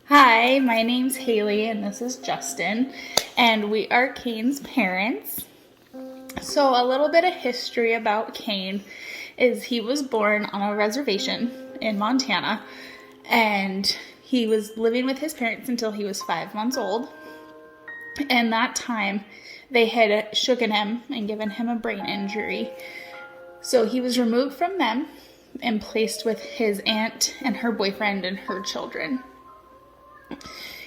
Hi, my name's Hayley and this is Justin, and we are Kane's parents. So a little bit of history about Kane is he was born on a reservation in Montana, and he was living with his parents until he was 5 months old. And that time they had shooken him and given him a brain injury. So he was removed from them and placed with his aunt and her boyfriend and her children.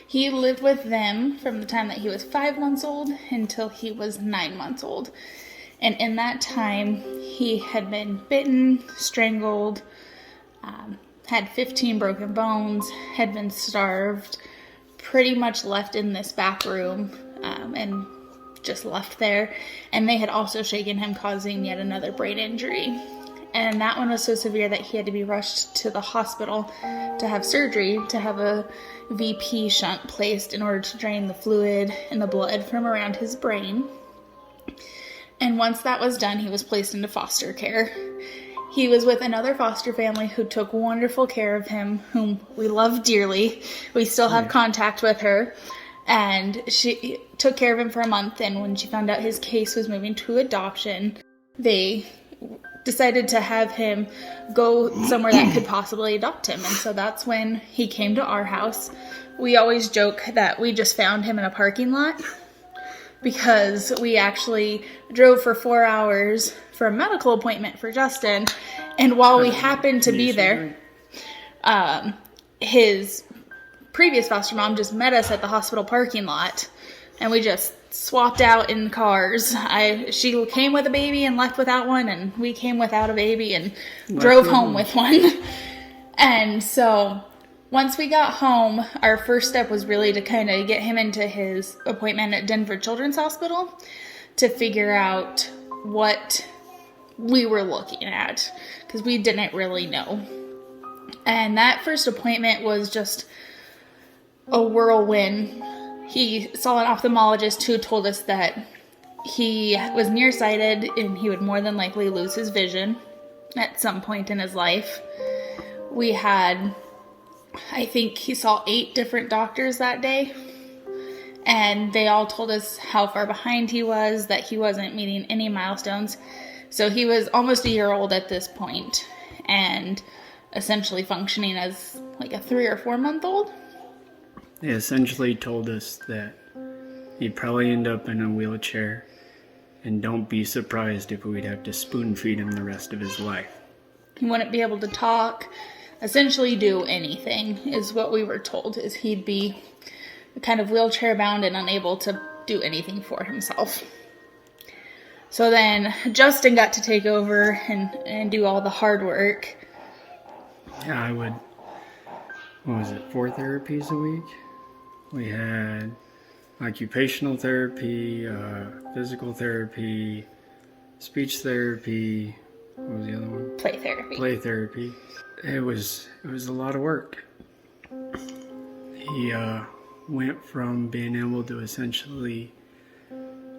He lived with them from the time that he was 5 months old until he was 9 months old. And in that time, he had been bitten, strangled, had 15 broken bones, had been starved, pretty much left in this back room, and just left there. And they had also shaken him, causing yet another brain injury. And that one was so severe that he had to be rushed to the hospital to have surgery, to have a VP shunt placed in order to drain the fluid and the blood from around his brain. And once that was done, he was placed into foster care. He was with another foster family who took wonderful care of him, whom we love dearly. We still have contact with her. And she took care of him for a month, and when she found out his case was moving to adoption, they decided to have him go somewhere that could possibly adopt him. And so that's when he came to our house. We always joke that we just found him in a parking lot because we actually drove for 4 hours for a medical appointment for Justin. And while we happened to be there, his previous foster mom just met us at the hospital parking lot, and we just swapped out in cars. She came with a baby and left without one, and we came without a baby and drove home with one. And so once we got home, our first step was really to kind of get him into his appointment at Denver Children's Hospital to figure out what we were looking at, because we didn't really know. And that first appointment was just a whirlwind. He saw an ophthalmologist who told us that he was nearsighted and he would more than likely lose his vision at some point in his life. We had, I think he saw 8 different doctors that day, and they all told us how far behind he was, that he wasn't meeting any milestones. So he was almost a year old at this point and essentially functioning as like a 3 or 4 month old. They essentially told us that he'd probably end up in a wheelchair, and don't be surprised if we'd have to spoon feed him the rest of his life. He wouldn't be able to talk, essentially do anything, is what we were told, is he'd be kind of wheelchair bound and unable to do anything for himself. So then Justin got to take over and do all the hard work. Yeah, I would, 4 therapies a week? We had occupational therapy, physical therapy, speech therapy. What was the other one? Play therapy. Play therapy. It was a lot of work. He went from being able to essentially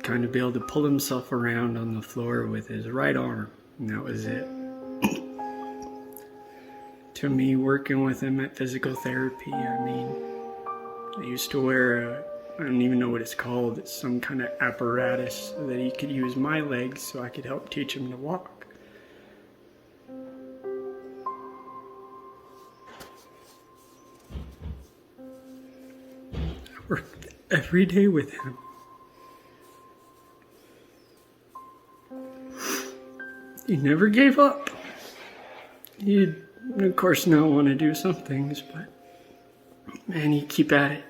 kind of be able to pull himself around on the floor with his right arm, and that was it. To me, working with him at physical therapy, I used to wear I don't even know what it's called. It's some kind of apparatus so that he could use my legs so I could help teach him to walk. I worked every day with him. He never gave up. He'd, of course, now want to do some things, but man, he'd keep at it.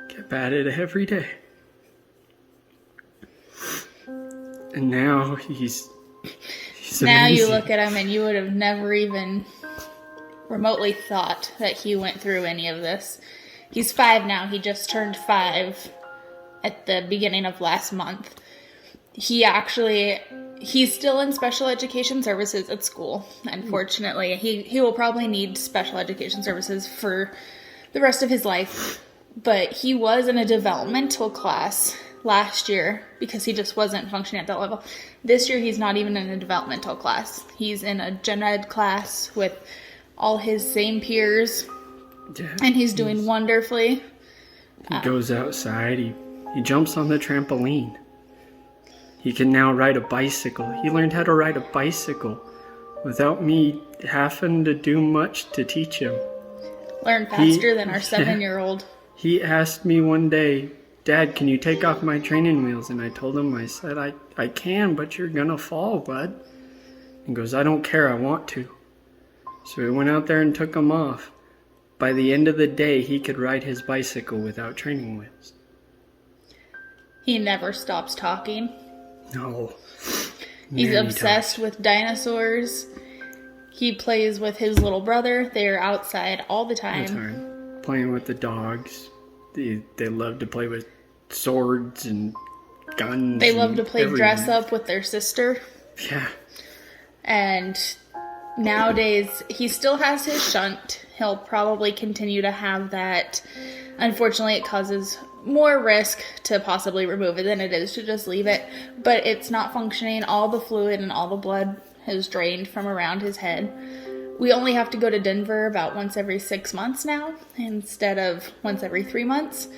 Kept at it every day. And now he's now amazing. You look at him and you would have never even remotely thought that he went through any of this. He's 5 now. He just turned 5 at the beginning of last month. He's still in special education services at school. Unfortunately, he will probably need special education services for the rest of his life. But he was in a developmental class last year because he just wasn't functioning at that level. This year he's not even in a developmental class. He's in a gen ed class with all his same peers, and he's doing wonderfully. He goes outside, he jumps on the trampoline. He can now ride a bicycle. He learned how to ride a bicycle without me having to do much to teach him. Learn faster than our 7-year-old. He asked me one day, Dad, can you take off my training wheels? And I told him, I said, I can, but you're gonna fall, bud. He goes, I don't care, I want to. So we went out there and took them off. By the end of the day, he could ride his bicycle without training wheels. He never stops talking. No. He's obsessed with dinosaurs. He plays with his little brother. They're outside all the time. Playing with the dogs. They love to play with swords and guns. They love to play dress up with their sister. Yeah. And nowadays, he still has his shunt. He'll probably continue to have that. Unfortunately, it causes more risk to possibly remove it than it is to just leave it. But it's not functioning. All the fluid and all the blood has drained from around his head. We only have to go to Denver about once every 6 months now instead of once every 3 months.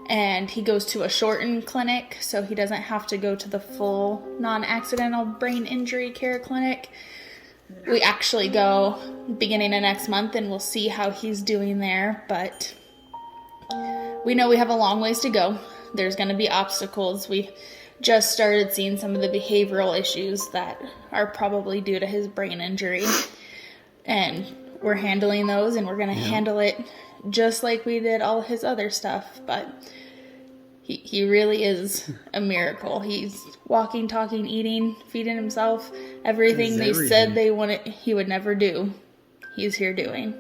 And he goes to a shortened clinic, so he doesn't have to go to the full non-accidental brain injury care clinic. We actually go beginning of next month, and we'll see how he's doing there. But we know we have a long ways to go. There's going to be obstacles. We just started seeing some of the behavioral issues that are probably due to his brain injury. And we're handling those, and we're going to handle it just like we did all his other stuff. But he really is a miracle. He's walking, talking, eating, feeding himself. Everything they said he would never do, he's here doing.